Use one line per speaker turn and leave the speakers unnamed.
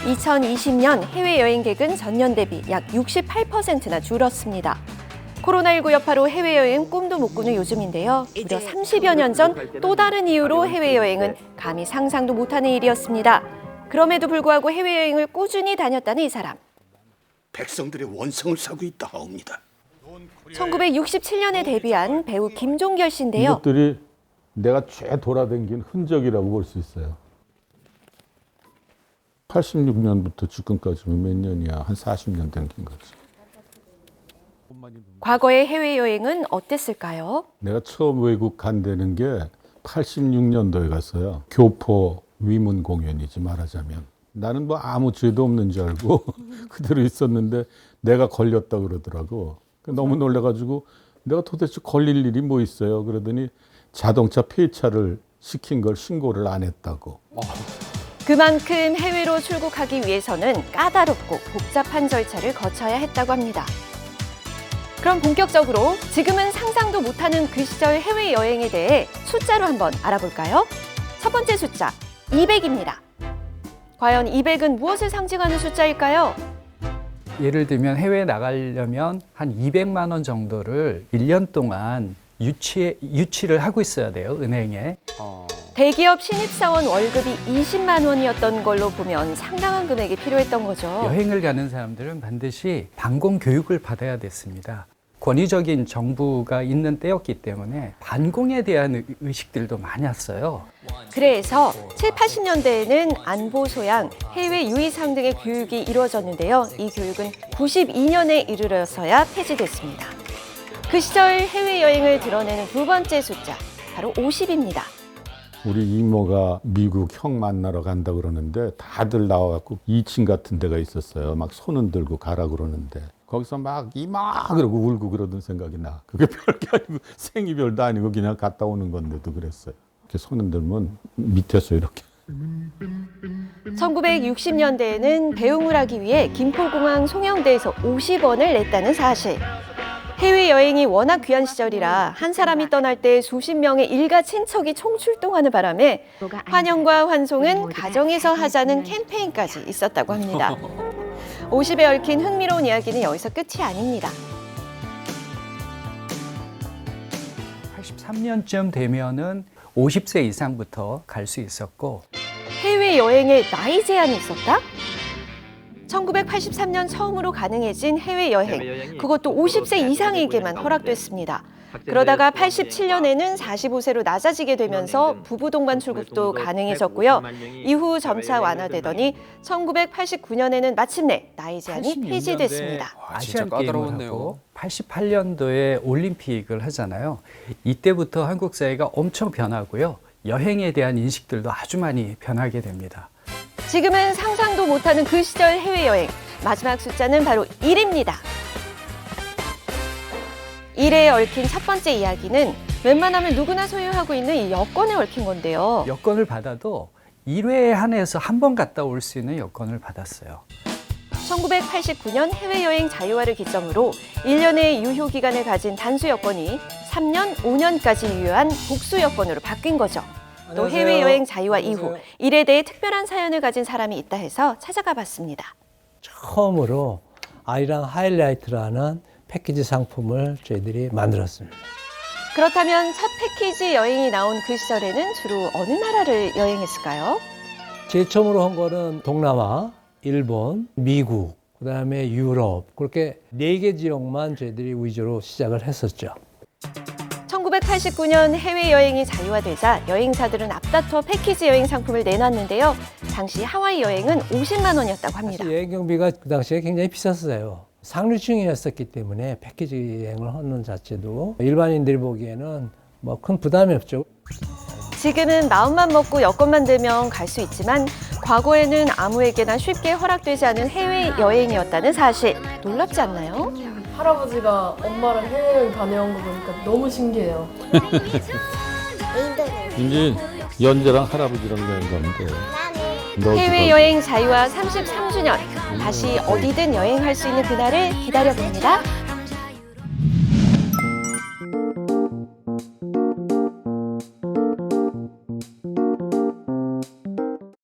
(2020년) 해외여행객은 전년 대비 약 68%나 줄었습니다. 코로나19 여파로 해외여행 꿈도 못 꾸는 요즘인데요. 무려 30여 년 전 또 다른 이유로 해외여행은 감히 상상도 못하는 일이었습니다. 그럼에도 불구하고 해외여행을 꾸준히 다녔다는 이 사람.
백성들의 원성을 사고 있다 하옵니다.
1967년에 데뷔한 배우 김종결 씨인데요.
이것들이 내가 죄 돌아다닌 흔적이라고 볼 수 있어요. 86년부터 지금까지면 몇 년이야? 한 40년 된 거지.
과거의 해외여행은 어땠을까요?
내가 처음 외국 간다는 게 86년도에 갔어요. 교포 위문 공연이지 말하자면. 나는 뭐 아무 죄도 없는 줄 알고 그대로 있었는데 내가 걸렸다 그러더라고. 너무 놀라가지고 내가 도대체 걸릴 일이 뭐 있어요? 그러더니 자동차 폐차를 시킨 걸 신고를 안 했다고.
그만큼 해외로 출국하기 위해서는 까다롭고 복잡한 절차를 거쳐야 했다고 합니다. 그럼 본격적으로 지금은 상상도 못하는 그 시절 해외여행에 대해 숫자로 한번 알아볼까요? 첫 번째 숫자, 200입니다. 과연 200은 무엇을 상징하는 숫자일까요?
예를 들면 해외에 나가려면 한 200만 원 정도를 1년 동안 유치를 하고 있어야 돼요, 은행에.
대기업 신입사원 월급이 20만 원이었던 걸로 보면 상당한 금액이 필요했던 거죠.
여행을 가는 사람들은 반드시 반공 교육을 받아야 됐습니다. 권위적인 정부가 있는 때였기 때문에 반공에 대한 의식들도 많았어요.
그래서 7, 80년대에는 안보 소양, 해외 유의사항 등의 교육이 이루어졌는데요. 이 교육은 92년에 이르러서야 폐지됐습니다. 그 시절 해외여행을 드러내는 두 번째 숫자, 바로 50입니다.
우리 이모가 미국 형 만나러 간다 그러는데 다들 나와갖고 2층 같은 데가 있었어요. 막 손은 들고 가라 그러는데 거기서 막 이마 그러고 울고 그러던 생각이 나. 그게 별게 아니고 생이별도 아니고 그냥 갔다 오는 건데도 그랬어요. 이렇게 손은 들면 밑에서 이렇게.
1960년대에는 배웅을 하기 위해 김포공항 송영대에서 50원을 냈다는 사실. 해외여행이 워낙 귀한 시절이라 한 사람이 떠날 때 수십 명의 일가 친척이 총출동하는 바람에 환영과 환송은 가정에서 하자는 캠페인까지 있었다고 합니다. 50에 얽힌 흥미로운 이야기는 여기서 끝이 아닙니다.
83년쯤 되면은 50세 이상부터 갈 수 있었고
해외여행에 나이 제한이 있었다? 1983년 처음으로 가능해진 해외여행, 그것도 50세 이상에게만 허락됐습니다. 그러다가 87년에는 45세로 낮아지게 되면서 부부 동반 출국도 가능해졌고요. 이후 점차 완화되더니 1989년에는 마침내 나이 제한이 폐지됐습니다.
아시안 게임을 하고 88년도에 올림픽을 하잖아요. 이때부터 한국 사회가 엄청 변하고요. 여행에 대한 인식들도 아주 많이 변하게 됩니다.
지금은 상상도 못하는 그 시절 해외여행, 마지막 숫자는 바로 1입니다. 1에 얽힌 첫 번째 이야기는 웬만하면 누구나 소유하고 있는 이 여권에 얽힌 건데요.
여권을 받아도 1회에 한해서 한 번 갔다 올 수 있는 여권을 받았어요.
1989년 해외여행 자유화를 기점으로 1년의 유효기간을 가진 단수 여권이 3년, 5년까지 유효한 복수 여권으로 바뀐 거죠. 또 해외여행 자유화 이후 일에 대해 특별한 사연을 가진 사람이 있다 해서 찾아가 봤습니다.
처음으로 아이랑 하이라이트라는 패키지 상품을 저희들이 만들었습니다.
그렇다면 첫 패키지 여행이 나온 그 시절에는 주로 어느 나라를 여행했을까요?
제일 처음으로 한 거는 동남아, 일본, 미국, 그다음에 유럽 그렇게 4개 지역만 저희들이 위주로 시작을 했었죠.
1989년 해외여행이 자유화되자 여행사들은 앞다퉈 패키지 여행 상품을 내놨는데요. 당시 하와이 여행은 50만 원이었다고 합니다.
여행 경비가 그 당시에 굉장히 비쌌어요. 상류층이었기 때문에 패키지 여행을 하는 자체도 일반인들이 보기에는 뭐 큰 부담이 없죠.
지금은 마음만 먹고 여권만 되면 갈 수 있지만 과거에는 아무에게나 쉽게 허락되지 않은 해외여행이었다는 사실. 놀랍지 않나요?
할아버지가 엄마랑 해외여행 다녀온 거 보니까 너무 신기해요.
이제 연재랑 할아버지랑 여행 가면 돼요.
해외여행 자유화 33주년. 다시 어디든 여행할 수 있는 그날을 기다려봅니다.